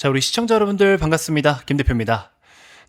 자, 우리 시청자 여러분들 반갑습니다. 김 대표입니다.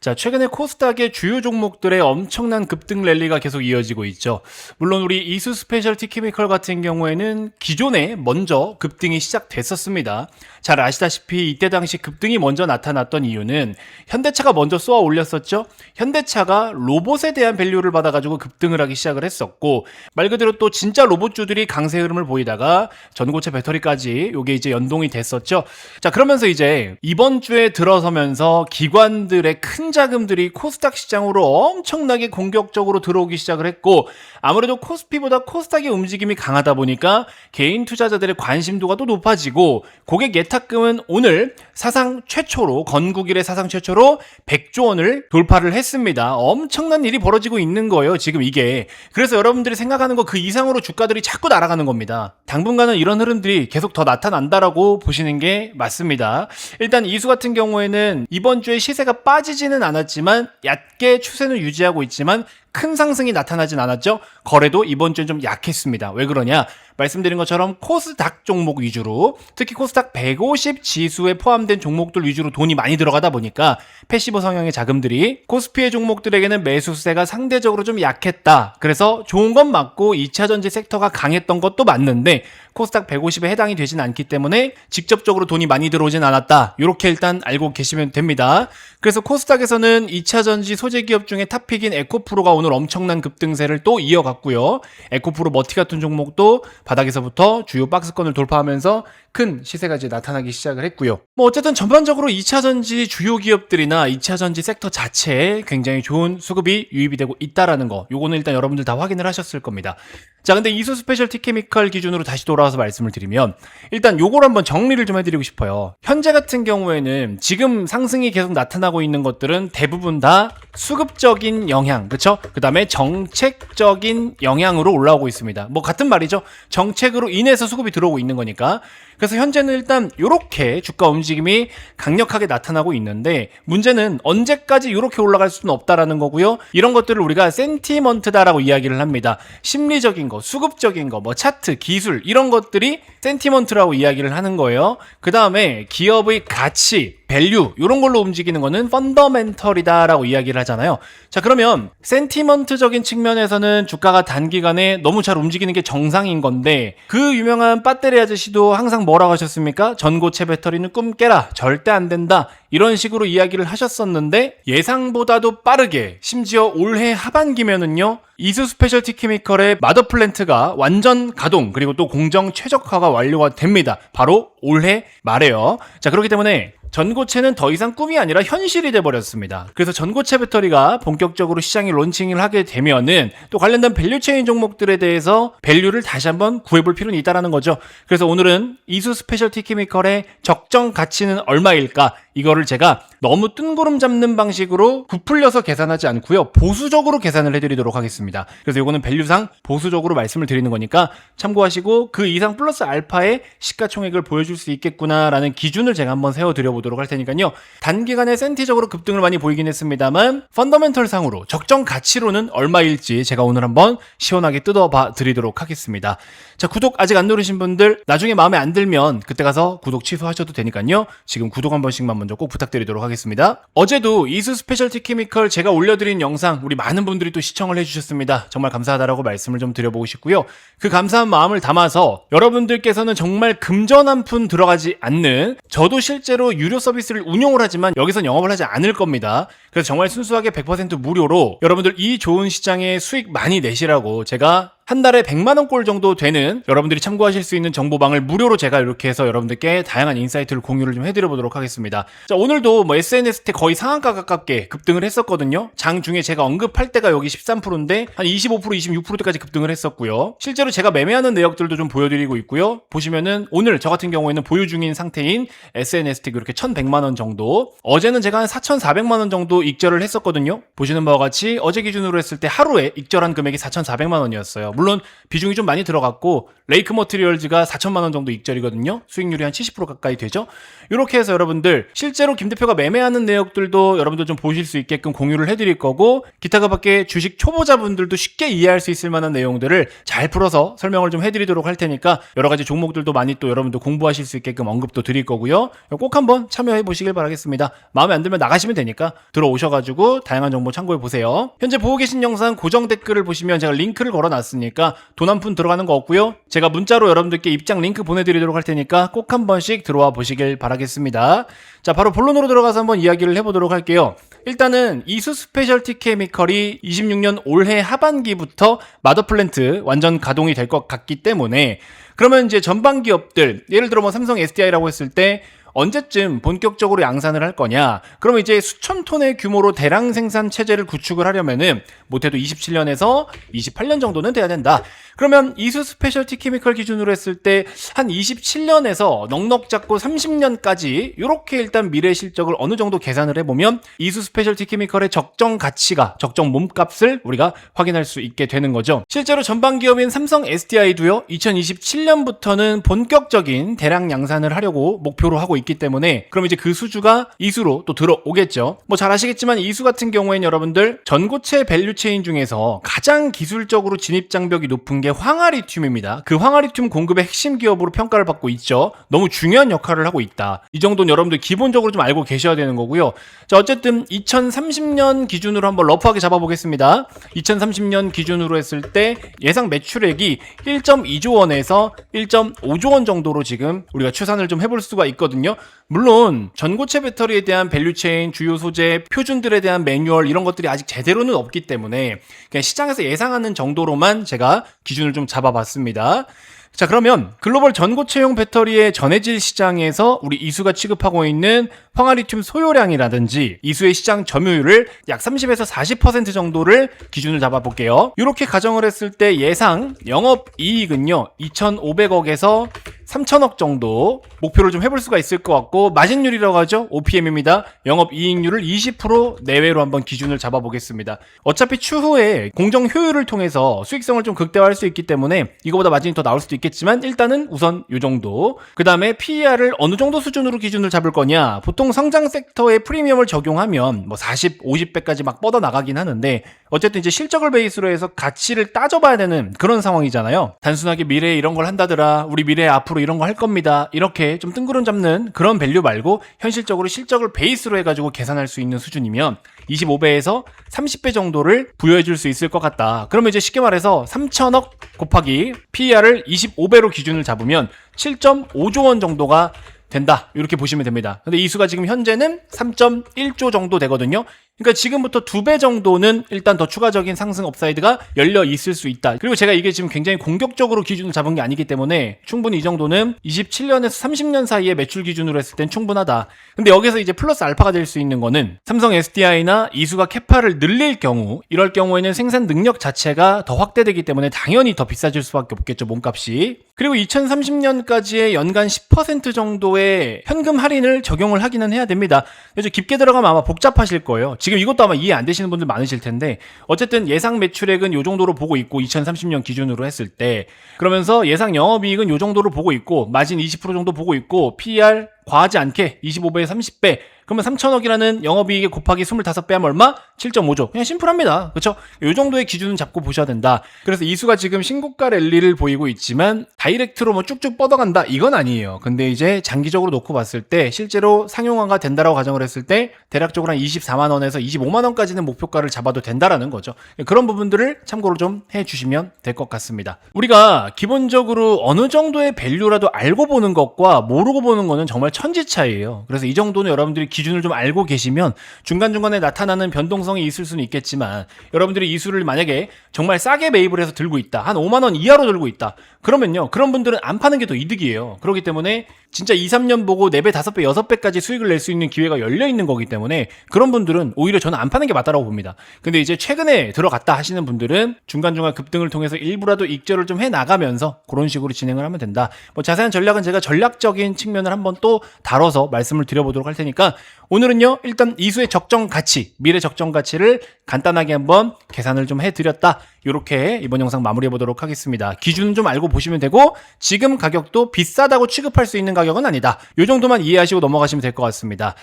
자, 최근에 코스닥의 주요 종목들의 엄청난 급등 랠리가 계속 이어지고 있죠. 물론 우리 이수 스페셜티 케미컬 같은 경우에는 기존에 먼저 급등이 시작됐었습니다. 잘 아시다시피 이때 당시 급등이 먼저 나타났던 이유는 현대차가 먼저 쏘아 올렸었죠. 현대차가 로봇에 대한 밸류를 받아가지고 급등을 하기 시작을 했었고, 말 그대로 또 진짜 로봇주들이 강세 흐름을 보이다가 전고체 배터리까지 요게 이제 연동이 됐었죠. 자, 그러면서 이제 이번 주에 들어서면서 기관들의 큰 자금들이 코스닥 시장으로 엄청나게 공격적으로 들어오기 시작을 했고, 아무래도 코스피보다 코스닥의 움직임이 강하다 보니까 개인 투자자들의 관심도가 또 높아지고, 고객 예탁금은 오늘 사상 최초로, 건국일의 사상 최초로 100조 원을 돌파를 했습니다. 엄청난 일이 벌어지고 있는 거예요, 지금 이게. 그래서 여러분들이 생각하는 거 그 이상으로 주가들이 자꾸 날아가는 겁니다. 당분간은 이런 흐름들이 계속 더 나타난다라고 보시는 게 맞습니다. 일단 이수 같은 경우에는 이번 주에 시세가 빠지지는 않았지만 얕게 추세는 유지하고 있지만 큰 상승이 나타나진 않았죠. 거래도 이번 주엔 좀 약했습니다. 왜 그러냐? 말씀드린 것처럼 코스닥 종목 위주로, 특히 코스닥 150 지수에 포함된 종목들 위주로 돈이 많이 들어가다 보니까 패시브 성향의 자금들이 코스피의 종목들에게는 매수세가 상대적으로 좀 약했다. 그래서 좋은 건 맞고 2차전지 섹터가 강했던 것도 맞는데 코스닥 150에 해당이 되진 않기 때문에 직접적으로 돈이 많이 들어오진 않았다. 이렇게 일단 알고 계시면 됩니다. 그래서 코스닥에서는 2차전지 소재 기업 중에 탑픽인 에코프로가 오늘 엄청난 급등세를 또 이어갔고요. 에코프로 머티 같은 종목도 바닥에서부터 주요 박스권을 돌파하면서 큰 시세가 이제 나타나기 시작을 했고요. 뭐 어쨌든 전반적으로 2차전지 주요 기업들이나 2차전지 섹터 자체에 굉장히 좋은 수급이 유입이 되고 있다라는 거, 요거는 일단 여러분들 다 확인을 하셨을 겁니다. 자, 근데 이수 스페셜티 케미컬 기준으로 다시 돌아와서 말씀을 드리면, 일단 요걸 한번 정리를 좀 해드리고 싶어요. 현재 같은 경우에는 지금 상승이 계속 나타나고 있는 것들은 대부분 다 수급적인 영향, 그쵸? 그 다음에 정책적인 영향으로 올라오고 있습니다. 뭐 같은 말이죠. 정책으로 인해서 수급이 들어오고 있는 거니까. 그래서 현재는 일단 이렇게 주가 움직임이 강력하게 나타나고 있는데, 문제는 언제까지 이렇게 올라갈 수는 없다라는 거고요. 이런 것들을 우리가 센티먼트다라고 이야기를 합니다. 심리적인 거, 수급적인 거, 뭐 차트, 기술, 이런 것들이 센티먼트라고 이야기를 하는 거예요. 그 다음에 기업의 가치, 밸류, 이런 걸로 움직이는 거는 펀더멘털이다라고 이야기를 하잖아요. 자, 그러면 센티먼트적인 측면에서는 주가가 단기간에 너무 잘 움직이는 게 정상인 건데, 그 유명한 빠떼리 아저씨도 항상 뭐라고 하셨습니까? 전고체 배터리는 꿈 깨라, 절대 안 된다, 이런 식으로 이야기를 하셨었는데, 예상보다도 빠르게 심지어 올해 하반기면은요, 이수 스페셜티 케미컬의 마더 플랜트가 완전 가동, 그리고 또 공정 최적화가 완료가 됩니다. 바로 올해 말에요. 자, 그렇기 때문에 전고체는 더 이상 꿈이 아니라 현실이 돼버렸습니다. 그래서 전고체 배터리가 본격적으로 시장에 론칭을 하게 되면은 또 관련된 밸류체인 종목들에 대해서 밸류를 다시 한번 구해볼 필요는 있다는 거죠. 그래서 오늘은 이수 스페셜티 케미컬의 적정 가치는 얼마일까? 이거를 제가 너무 뜬구름 잡는 방식으로 부풀려서 계산하지 않고요, 보수적으로 계산을 해드리도록 하겠습니다. 그래서 이거는 밸류상 보수적으로 말씀을 드리는 거니까 참고하시고, 그 이상 플러스 알파의 시가총액을 보여줄 수 있겠구나라는 기준을 제가 한번 세워드려보도록 할 테니까요. 단기간에 센티적으로 급등을 많이 보이긴 했습니다만 펀더멘털 상으로 적정 가치로는 얼마일지 제가 오늘 한번 시원하게 뜯어봐 드리도록 하겠습니다. 자, 구독 아직 안 누르신 분들 나중에 마음에 안 들면 그때 가서 구독 취소하셔도 되니까요. 지금 구독 한 번씩만 먼저 꼭 부탁드리도록 하겠습니다. 어제도 이수 스페셜티 케미컬 제가 올려드린 영상 우리 많은 분들이 또 시청을 해주셨습니다. 정말 감사하다라고 말씀을 좀 드려보고 싶고요. 그 감사한 마음을 담아서 여러분들께서는 정말 금전 한 푼 들어가지 않는, 저도 실제로 유료 서비스를 운용을 하지만 여기선 영업을 하지 않을 겁니다. 그래서 정말 순수하게 100% 무료로 여러분들 이 좋은 시장에 수익 많이 내시라고 제가 한 달에 100만원 꼴 정도 되는, 여러분들이 참고하실 수 있는 정보방을 무료로 제가 이렇게 해서 여러분들께 다양한 인사이트를 공유를 좀 해드려보도록 하겠습니다. 자, 오늘도 뭐 SNS 때 거의 상한가 가깝게 급등을 했었거든요. 장 중에 제가 언급할 때가 여기 13%인데 한 25%, 26%대까지 급등을 했었고요. 실제로 제가 매매하는 내역들도 좀 보여드리고 있고요. 보시면은 오늘 저 같은 경우에는 보유 중인 상태인 SNS틱 이렇게 1100만원 정도, 어제는 제가 한 4400만원 정도 익절을 했었거든요. 보시는 바와 같이 어제 기준으로 했을 때 하루에 익절한 금액이 4400만원이었어요. 물론 비중이 좀 많이 들어갔고 레이크 머티리얼즈가 4천만 원 정도 익절이거든요. 수익률이 한 70% 가까이 되죠. 이렇게 해서 여러분들 실제로 김 대표가 매매하는 내역들도 여러분들 좀 보실 수 있게끔 공유를 해드릴 거고, 기타가 밖에 주식 초보자분들도 쉽게 이해할 수 있을 만한 내용들을 잘 풀어서 설명을 좀 해드리도록 할 테니까 여러 가지 종목들도 많이 또 여러분들 공부하실 수 있게끔 언급도 드릴 거고요. 꼭 한번 참여해 보시길 바라겠습니다. 마음에 안 들면 나가시면 되니까 들어오셔가지고 다양한 정보 참고해 보세요. 현재 보고 계신 영상 고정 댓글을 보시면 제가 링크를 걸어놨으니까 돈 한 푼 들어가는 거 없고요. 제가 문자로 여러분들께 입장 링크 보내드리도록 할 테니까 꼭 한 번씩 들어와 보시길 바라겠습니다. 자, 바로 본론으로 들어가서 한번 이야기를 해보도록 할게요. 일단은 이수 스페셜티 케미컬이 26년 올해 하반기부터 마더플랜트 완전 가동이 될 것 같기 때문에, 그러면 이제 전방 기업들, 예를 들어 뭐 삼성 SDI라고 했을 때 언제쯤 본격적으로 양산을 할 거냐? 그러면 이제 수천 톤의 규모로 대량 생산 체제를 구축을 하려면은 못해도 27년에서 28년 정도는 돼야 된다. 그러면 이수 스페셜티 케미컬 기준으로 했을 때 한 27년에서 넉넉 잡고 30년까지 이렇게 일단 미래 실적을 어느 정도 계산을 해보면 이수 스페셜티 케미컬의 적정 가치가, 적정 몸값을 우리가 확인할 수 있게 되는 거죠. 실제로 전방 기업인 삼성 SDI도요, 2027년부터는 본격적인 대량 양산을 하려고 목표로 하고 있기 때문에, 그럼 이제 그 수주가 이수로 또 들어오겠죠. 뭐 잘 아시겠지만 이수 같은 경우에는 여러분들 전고체 밸류체인 중에서 가장 기술적으로 진입 장벽이 높은 게 황화리튬입니다. 그 황화리튬 공급의 핵심 기업으로 평가를 받고 있죠. 너무 중요한 역할을 하고 있다. 이 정도는 여러분들 기본적으로 좀 알고 계셔야 되는 거고요. 자, 어쨌든 2030년 기준으로 한번 러프하게 잡아보겠습니다. 2030년 기준으로 했을 때 예상 매출액이 1.2조 원에서 1.5조 원 정도로 지금 우리가 추산을 좀 해볼 수가 있거든요. 물론 전고체 배터리에 대한 밸류체인, 주요 소재, 표준들에 대한 매뉴얼 이런 것들이 아직 제대로는 없기 때문에 그냥 시장에서 예상하는 정도로만 제가 기준을 좀 잡아봤습니다. 자, 그러면 글로벌 전고체용 배터리의 전해질 시장에서 우리 이수가 취급하고 있는 황화리튬 소요량이라든지 이수의 시장 점유율을 약 30에서 40% 정도를 기준을 잡아볼게요. 이렇게 가정을 했을 때 예상 영업이익은요 2,500억에서 3,000억 정도 목표를 좀 해볼 수가 있을 것 같고, 마진율이라고 하죠. OPM입니다. 영업이익률을 20% 내외로 한번 기준을 잡아보겠습니다. 어차피 추후에 공정 효율을 통해서 수익성을 좀 극대화할 수 있기 때문에 이거보다 마진이 더 나올 수도 있겠지만 일단은 우선 이 정도. 그 다음에 PER을 어느 정도 수준으로 기준을 잡을 거냐. 보통 성장 섹터에 프리미엄을 적용하면 뭐 40, 50배까지 막 뻗어 나가긴 하는데, 어쨌든 이제 실적을 베이스로 해서 가치를 따져봐야 되는 그런 상황이잖아요. 단순하게 미래에 이런 걸 한다더라, 우리 미래에 앞으로 이런 거 할 겁니다, 이렇게 좀 뜬구름 잡는 그런 밸류 말고 현실적으로 실적을 베이스로 해가지고 계산할 수 있는 수준이면 25배에서 30배 정도를 부여해 줄 수 있을 것 같다. 그러면 이제 쉽게 말해서 3천억 곱하기 PER을 25배로 기준을 잡으면 7.5조 원 정도가 된다, 이렇게 보시면 됩니다. 근데 이수가 지금 현재는 3.1조 정도 되거든요. 그러니까 지금부터 2배 정도는 일단 더 추가적인 상승 업사이드가 열려 있을 수 있다. 그리고 제가 이게 지금 굉장히 공격적으로 기준을 잡은 게 아니기 때문에 충분히 이 정도는 27년에서 30년 사이의 매출 기준으로 했을 땐 충분하다. 근데 여기서 이제 플러스 알파가 될 수 있는 거는 삼성 SDI나 이수가 캐파를 늘릴 경우, 이럴 경우에는 생산 능력 자체가 더 확대되기 때문에 당연히 더 비싸질 수밖에 없겠죠, 몸값이. 그리고 2030년까지의 연간 10% 정도의 현금 할인을 적용을 하기는 해야 됩니다. 그래서 깊게 들어가면 아마 복잡하실 거예요. 지금 이것도 아마 이해 안 되시는 분들 많으실 텐데, 어쨌든 예상 매출액은 이 정도로 보고 있고 2030년 기준으로 했을 때, 그러면서 예상 영업이익은 이 정도로 보고 있고 마진 20% 정도 보고 있고 PER 과하지 않게 25배에 30배, 그러면 3천억이라는 영업이익에 곱하기 25배 하면 얼마? 7.5조. 그냥 심플합니다. 그렇죠? 이 정도의 기준은 잡고 보셔야 된다. 그래서 이수가 지금 신고가 랠리를 보이고 있지만 다이렉트로 뭐 쭉쭉 뻗어간다, 이건 아니에요. 근데 이제 장기적으로 놓고 봤을 때 실제로 상용화가 된다라고 가정을 했을 때 대략적으로 한 24만 원에서 25만 원까지는 목표가를 잡아도 된다라는 거죠. 그런 부분들을 참고로 좀 해주시면 될 것 같습니다. 우리가 기본적으로 어느 정도의 밸류라도 알고 보는 것과 모르고 보는 거는 정말 천지 차이예요. 그래서 이 정도는 여러분들이 기준을 좀 알고 계시면 중간중간에 나타나는 변동성이 있을 수는 있겠지만, 여러분들이 이수를 만약에 정말 싸게 매입을 해서 들고 있다, 한 5만 원 이하로 들고 있다, 그러면요, 그런 분들은 안 파는 게 더 이득이에요. 그렇기 때문에 진짜 2, 3년 보고 4배, 5배, 6배까지 수익을 낼 수 있는 기회가 열려 있는 거기 때문에 그런 분들은 오히려 저는 안 파는 게 맞다라고 봅니다. 근데 이제 최근에 들어갔다 하시는 분들은 중간중간 급등을 통해서 일부라도 익절을 좀 해나가면서 그런 식으로 진행을 하면 된다. 뭐 자세한 전략은 제가 전략적인 측면을 한번 또 다뤄서 말씀을 드려보도록 할 테니까, 오늘은요 일단 이수의 적정 가치, 미래 적정 가치를 간단하게 한번 계산을 좀 해드렸다, 이렇게 이번 영상 마무리해 보도록 하겠습니다. 기준은 좀 알고 보시면 되고 지금 가격도 비싸다고 취급할 수 있는 가격은 아니다. 이 정도만 이해하시고 넘어가시면 될 것 같습니다.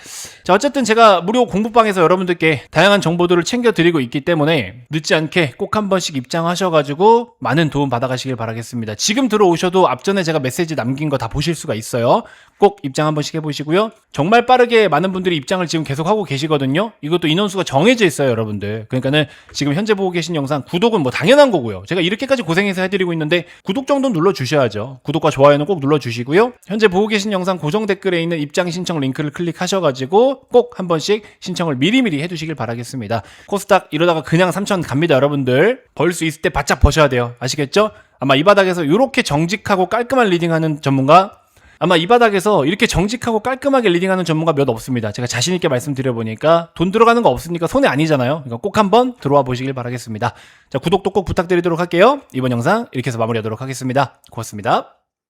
자, 어쨌든 제가 무료 공부방에서 여러분들께 다양한 정보들을 챙겨드리고 있기 때문에 늦지 않게 꼭 한 번씩 입장하셔가지고 많은 도움 받아가시길 바라겠습니다. 지금 들어오셔도 앞전에 제가 메시지 남긴 거 다 보실 수가 있어요. 꼭 입장 한 번씩 해보시고요. 정말 빠르게 많은 분들이 입장을 지금 계속 하고 계시거든요. 이것도 인원수가 정해져 있어요, 여러분들. 그러니까는 지금 현재 보고 계신 영상 구독은 뭐 당연한 거고요. 제가 이렇게까지 고생해서 해드리고 있는데 구독 정도는 눌러주셔야죠. 구독과 좋아요는 꼭 눌러주시고요. 현재 보고 계신 영상 고정 댓글에 있는 입장 신청 링크를 클릭하셔가지고 꼭 한 번씩 신청을 미리미리 해두시길 바라겠습니다. 코스닥 이러다가 그냥 3천 갑니다, 여러분들. 벌 수 있을 때 바짝 버셔야 돼요. 아시겠죠? 아마 이 바닥에서 이렇게 정직하고 깔끔한 리딩하는 전문가, 아마 이 바닥에서 이렇게 정직하고 깔끔하게 리딩하는 전문가 몇 없습니다. 제가 자신있게 말씀드려보니까 돈 들어가는 거 없으니까 손해 아니잖아요. 그러니까 꼭 한번 들어와 보시길 바라겠습니다. 자, 구독도 꼭 부탁드리도록 할게요. 이번 영상 이렇게 해서 마무리하도록 하겠습니다. 고맙습니다.